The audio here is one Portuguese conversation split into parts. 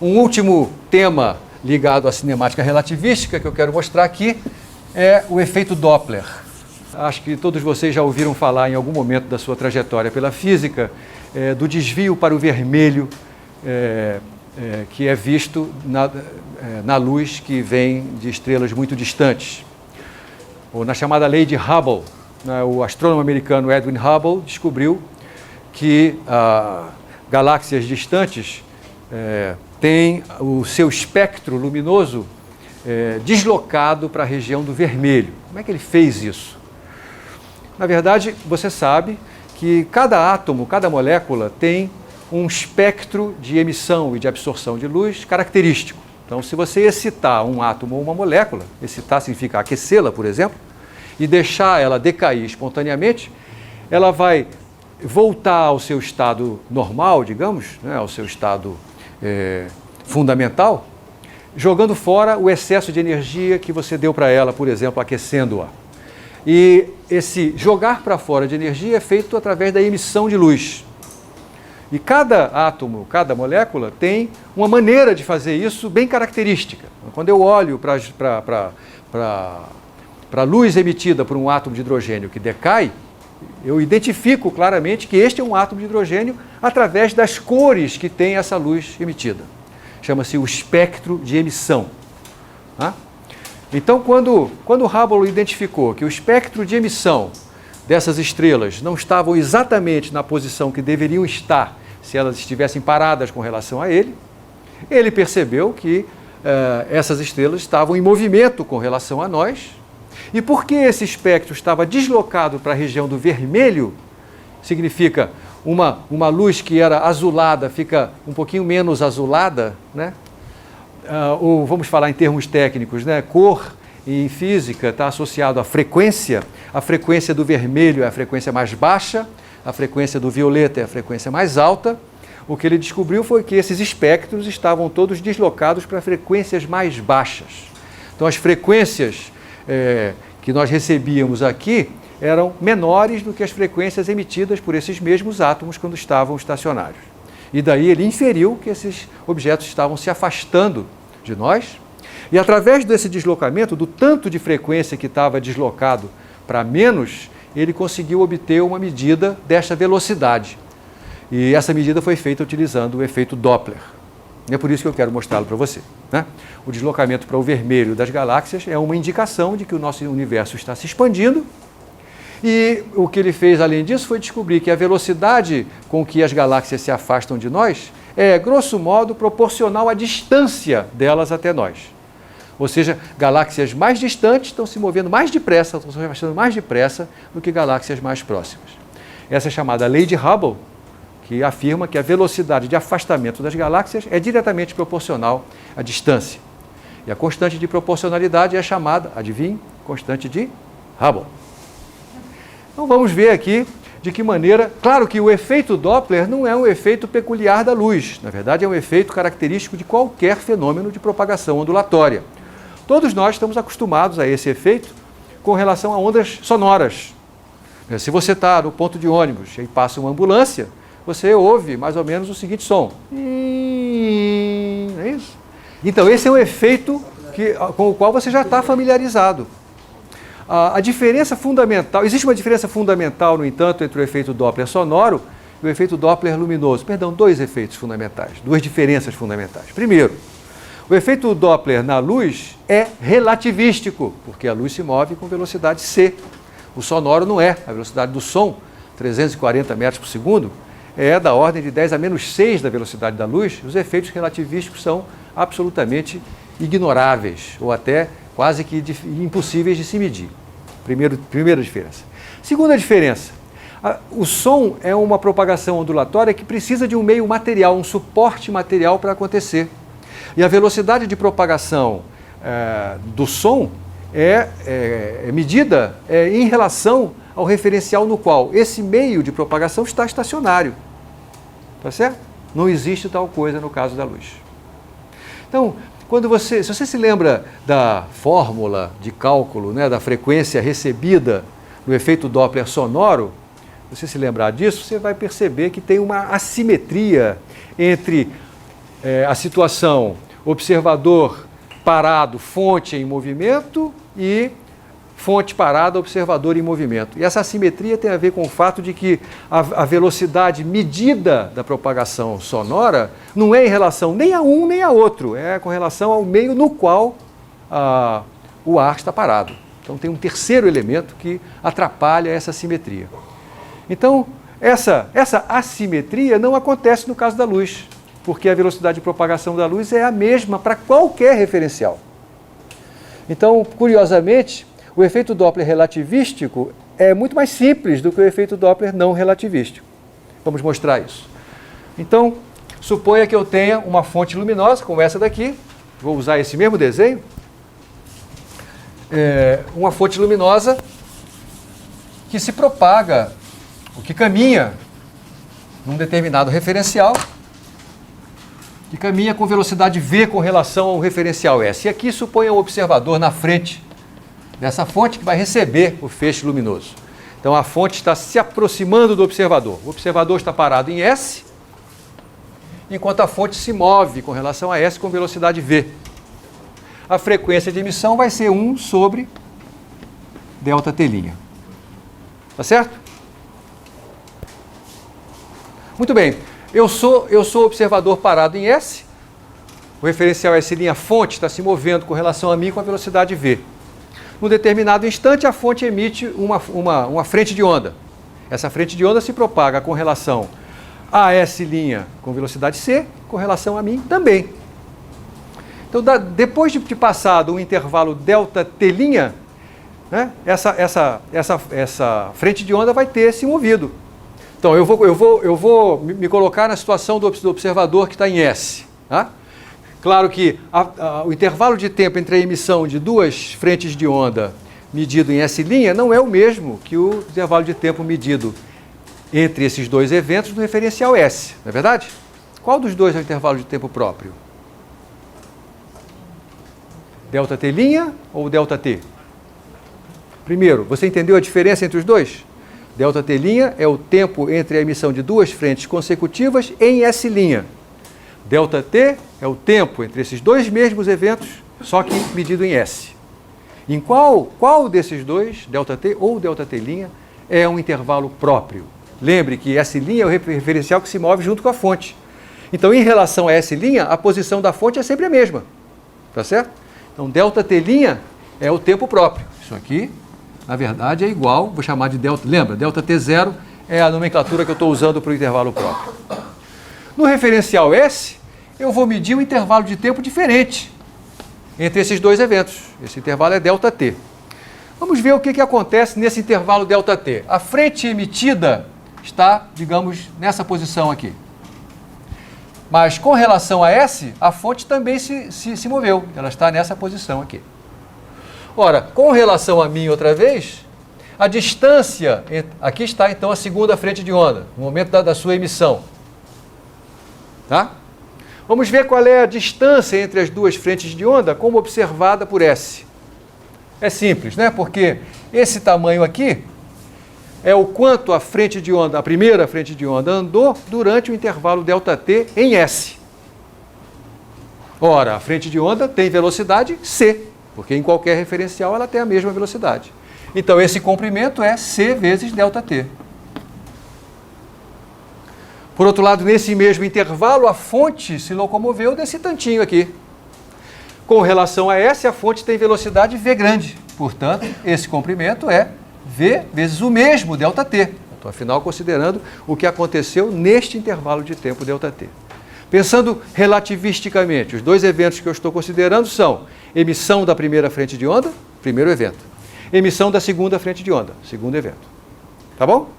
Um último tema ligado à cinemática relativística que eu quero mostrar aqui é o efeito Doppler. Acho que todos vocês já ouviram falar em algum momento da sua trajetória pela física do desvio para o vermelho que é visto na luz que vem de estrelas muito distantes. Ou na chamada lei de Hubble, né, o astrônomo americano Edwin Hubble descobriu que galáxias distantes têm o seu espectro luminoso deslocado para a região do vermelho. Como é que ele fez isso? Na verdade, você sabe que cada átomo, cada molécula tem um espectro de emissão e de absorção de luz característico. Então, se você excitar um átomo ou uma molécula, excitar significa aquecê-la, por exemplo, e deixar ela decair espontaneamente, ela vai voltar ao seu estado normal, digamos, né, ao seu estado fundamental, jogando fora o excesso de energia que você deu para ela, por exemplo, aquecendo-a. E esse jogar para fora de energia é feito através da emissão de luz. E cada átomo, cada molécula tem uma maneira de fazer isso bem característica. Quando eu olho para a luz emitida por um átomo de hidrogênio que decai, eu identifico claramente que este é um átomo de hidrogênio através das cores que tem essa luz emitida. Chama-se o espectro de emissão. Então, quando Hubble identificou que o espectro de emissão dessas estrelas não estavam exatamente na posição que deveriam estar se elas estivessem paradas com relação a ele percebeu que essas estrelas estavam em movimento com relação a nós. E porque esse espectro estava deslocado para a região do vermelho, significa uma luz que era azulada fica um pouquinho menos azulada, né? Ou vamos falar em termos técnicos, né? Cor em física está associado à frequência. A frequência do vermelho é a frequência mais baixa, a frequência do violeta é a frequência mais alta. O que ele descobriu foi que esses espectros estavam todos deslocados para frequências mais baixas. Então as frequências que nós recebíamos aqui eram menores do que as frequências emitidas por esses mesmos átomos quando estavam estacionários. E daí ele inferiu que esses objetos estavam se afastando de nós, e através desse deslocamento, do tanto de frequência que estava deslocado para menos, ele conseguiu obter uma medida desta velocidade. E essa medida foi feita utilizando o efeito Doppler. E é por isso que eu quero mostrá-lo para você, né? O deslocamento para o vermelho das galáxias é uma indicação de que o nosso universo está se expandindo. E o que ele fez, além disso, foi descobrir que a velocidade com que as galáxias se afastam de nós é, grosso modo, proporcional à distância delas até nós. Ou seja, galáxias mais distantes estão se movendo mais depressa, estão se afastando mais depressa do que galáxias mais próximas. Essa é chamada lei de Hubble, que afirma que a velocidade de afastamento das galáxias é diretamente proporcional à distância. E a constante de proporcionalidade é chamada, adivinhe, constante de Hubble. Então vamos ver aqui de que maneira... Claro que o efeito Doppler não é um efeito peculiar da luz. Na verdade, é um efeito característico de qualquer fenômeno de propagação ondulatória. Todos nós estamos acostumados a esse efeito com relação a ondas sonoras. Se você está no ponto de ônibus e passa uma ambulância, você ouve mais ou menos o seguinte som. É isso? Então, esse é um efeito com o qual você já está familiarizado. A diferença fundamental, existe uma diferença fundamental, no entanto, entre o efeito Doppler sonoro e o efeito Doppler luminoso. Perdão, dois efeitos fundamentais, duas diferenças fundamentais. Primeiro, o efeito Doppler na luz é relativístico, porque a luz se move com velocidade c. O sonoro não é. A velocidade do som, 340 metros por segundo, é da ordem de 10 a menos 6 da velocidade da luz. Os efeitos relativísticos são absolutamente ignoráveis, ou até quase que impossíveis de se medir. Primeira diferença. Segunda diferença, o som é uma propagação ondulatória que precisa de um meio material, um suporte material para acontecer. E a velocidade de propagação do som é medida em relação ao referencial no qual esse meio de propagação está estacionário. Tá certo? Não existe tal coisa no caso da luz. Então, se você se lembra da fórmula de cálculo, né, da frequência recebida no efeito Doppler sonoro, se você se lembrar disso, você vai perceber que tem uma assimetria entre a situação observador parado, fonte em movimento e fonte parada, observador em movimento. E essa assimetria tem a ver com o fato de que a velocidade medida da propagação sonora não é em relação nem a um nem a outro, é com relação ao meio no qual o ar está parado. Então tem um terceiro elemento que atrapalha essa simetria. Então, essa assimetria não acontece no caso da luz, porque a velocidade de propagação da luz é a mesma para qualquer referencial. Então, curiosamente, o efeito Doppler relativístico é muito mais simples do que o efeito Doppler não relativístico. Vamos mostrar isso. Então, suponha que eu tenha uma fonte luminosa, como essa daqui, vou usar esse mesmo desenho, uma fonte luminosa que se propaga, ou que caminha num determinado referencial, que caminha com velocidade v com relação ao referencial S. E aqui suponha um observador na frente dessa fonte que vai receber o feixe luminoso. Então a fonte está se aproximando do observador. O observador está parado em S, enquanto a fonte se move com relação a S com velocidade v. A frequência de emissão vai ser 1 sobre ΔT'. Tá certo? Muito bem. Eu sou observador parado em S. O referencial S', fonte, está se movendo com relação a mim com a velocidade v. Num determinado instante, a fonte emite uma frente de onda. Essa frente de onda se propaga com relação a S' com velocidade c, com relação a mim também. Então, depois de passado um intervalo ΔT', né, essa frente de onda vai ter se movido. Então, eu vou me colocar na situação do observador que está em S. Tá? Claro que o intervalo de tempo entre a emissão de duas frentes de onda medido em S' não é o mesmo que o intervalo de tempo medido entre esses dois eventos no referencial S, não é verdade? Qual dos dois é o intervalo de tempo próprio? ΔT' ou ΔT? Primeiro, você entendeu a diferença entre os dois? ΔT' é o tempo entre a emissão de duas frentes consecutivas em S'. ΔT é o tempo entre esses dois mesmos eventos, só que medido em S. Em qual desses dois, ΔT ou ΔT', é um intervalo próprio? Lembre que S' é o referencial que se move junto com a fonte. Então, em relação a S', a posição da fonte é sempre a mesma. Tá certo? Então, ΔT' é o tempo próprio. Isso aqui, na verdade, é igual, vou chamar de ΔT. Lembra, ΔT0 é a nomenclatura que eu estou usando para o intervalo próprio. No referencial S, eu vou medir um intervalo de tempo diferente entre esses dois eventos. Esse intervalo é ΔT. Vamos ver o que acontece nesse intervalo ΔT. A frente emitida está, digamos, nessa posição aqui. Mas com relação a S, a fonte também se moveu. Ela está nessa posição aqui. Ora, com relação a mim outra vez, a distância... Aqui está então a segunda frente de onda, no momento da sua emissão. Tá? Vamos ver qual é a distância entre as duas frentes de onda, como observada por S. É simples, né? Porque esse tamanho aqui é o quanto a frente de onda, a primeira frente de onda, andou durante o intervalo ΔT em S. Ora, a frente de onda tem velocidade c, porque em qualquer referencial ela tem a mesma velocidade. Então, esse comprimento é c vezes ΔT. Por outro lado, nesse mesmo intervalo, a fonte se locomoveu desse tantinho aqui. Com relação a S, a fonte tem velocidade v grande. Portanto, esse comprimento é v vezes o mesmo ΔT. Estou, afinal, considerando o que aconteceu neste intervalo de tempo ΔT. Pensando relativisticamente, os dois eventos que eu estou considerando são emissão da primeira frente de onda, primeiro evento. Emissão da segunda frente de onda, segundo evento. Tá bom?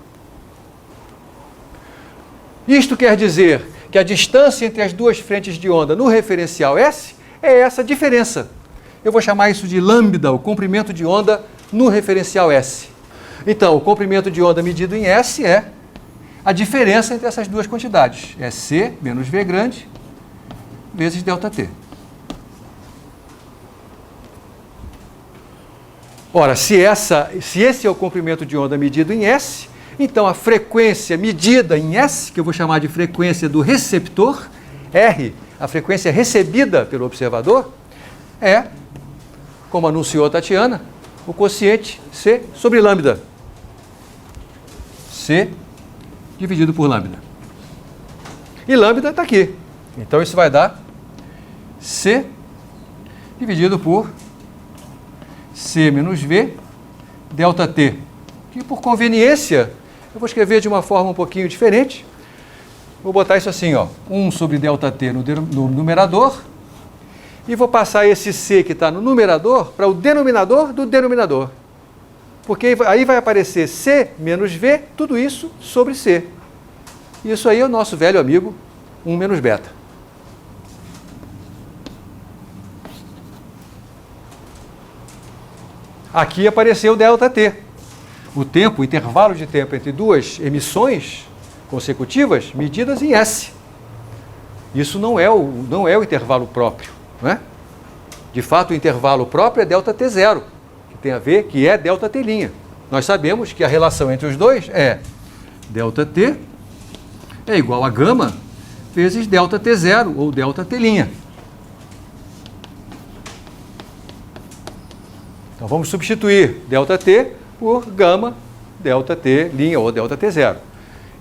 Isto quer dizer que a distância entre as duas frentes de onda no referencial S é essa diferença. Eu vou chamar isso de lambda, o comprimento de onda no referencial S. Então, o comprimento de onda medido em S é a diferença entre essas duas quantidades. É C menos V grande vezes ΔT. Ora, se esse é o comprimento de onda medido em S, então a frequência medida em S, que eu vou chamar de frequência do receptor, R, a frequência recebida pelo observador é, como anunciou a Tatiana, o quociente C sobre lambda. C dividido por lambda. E lambda está aqui. Então isso vai dar C dividido por C menos V delta T. Que por conveniência, eu vou escrever de uma forma um pouquinho diferente. Vou botar isso assim, ó, 1 sobre delta T no numerador. E vou passar esse C que está no numerador para o denominador do denominador. Porque aí vai aparecer C menos V, tudo isso sobre C. Isso aí é o nosso velho amigo 1 menos beta. Aqui apareceu ΔT. O tempo, o intervalo de tempo entre duas emissões consecutivas medidas em S. Isso não é o intervalo próprio, não é? De fato, o intervalo próprio é ΔT0, que tem a ver, que é ΔT'. Nós sabemos que a relação entre os dois é ΔT é igual a gama vezes ΔT0 ou ΔT'. Então vamos substituir ΔT por gama ΔT' ou ΔT0.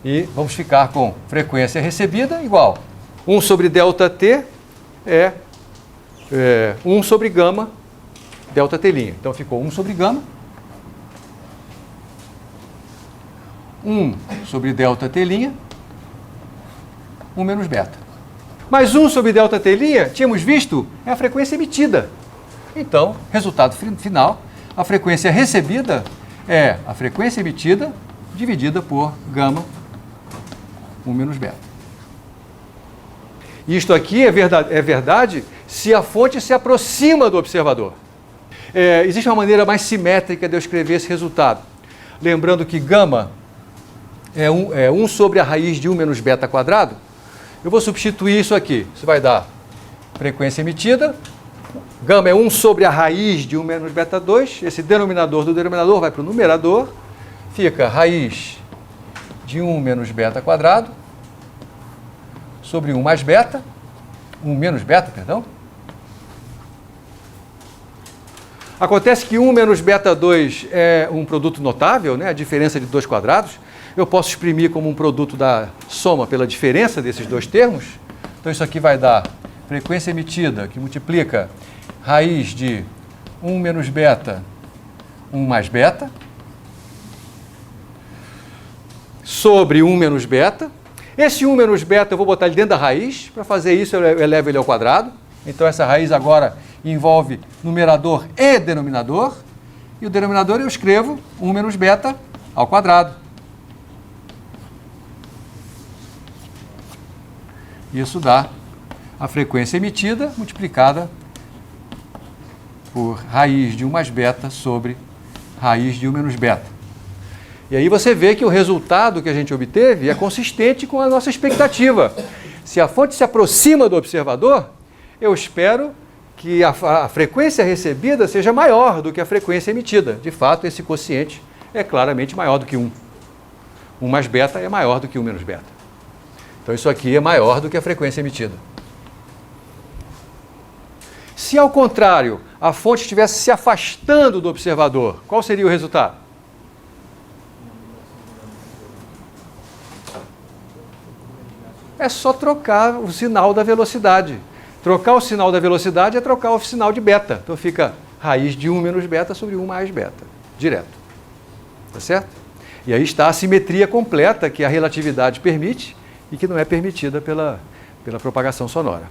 E vamos ficar com frequência recebida igual 1 sobre ΔT é 1 sobre gama ΔT'. Então ficou 1 sobre gama, 1 sobre ΔT', 1 menos beta. Mas 1 sobre ΔT', tínhamos visto, é a frequência emitida. Então, resultado final, a frequência recebida é a frequência emitida dividida por gama 1 menos beta. Isto aqui é verdade se a fonte se aproxima do observador. Existe uma maneira mais simétrica de eu escrever esse resultado. Lembrando que gama é 1 sobre a raiz de 1 menos beta quadrado. Eu vou substituir isso aqui. Isso vai dar frequência emitida. Gama é 1 sobre a raiz de 1 menos beta 2. Esse denominador do denominador vai para o numerador. Fica raiz de 1 menos beta quadrado sobre 1 mais beta. 1 menos beta, perdão. Acontece que 1 menos beta 2 é um produto notável, né? A diferença de dois quadrados. Eu posso exprimir como um produto da soma pela diferença desses dois termos. Então isso aqui vai dar frequência emitida, que multiplica raiz de 1 menos beta, 1 mais beta, sobre 1 menos beta. Esse 1 menos beta eu vou botar ele dentro da raiz. Para fazer isso eu elevo ele ao quadrado. Então essa raiz agora envolve numerador e denominador. E o denominador eu escrevo 1 menos beta ao quadrado. Isso dá a frequência emitida multiplicada por raiz de 1 mais beta sobre raiz de 1 menos beta. E aí você vê que o resultado que a gente obteve é consistente com a nossa expectativa. Se a fonte se aproxima do observador, eu espero que a frequência recebida seja maior do que a frequência emitida. De fato, esse quociente é claramente maior do que 1. 1 mais beta é maior do que 1 menos beta. Então isso aqui é maior do que a frequência emitida. Se, ao contrário, a fonte estivesse se afastando do observador, qual seria o resultado? É só trocar o sinal da velocidade. Trocar o sinal da velocidade é trocar o sinal de beta. Então fica raiz de 1 menos beta sobre 1 mais beta, direto. Tá certo? E aí está a simetria completa que a relatividade permite e que não é permitida pela propagação sonora.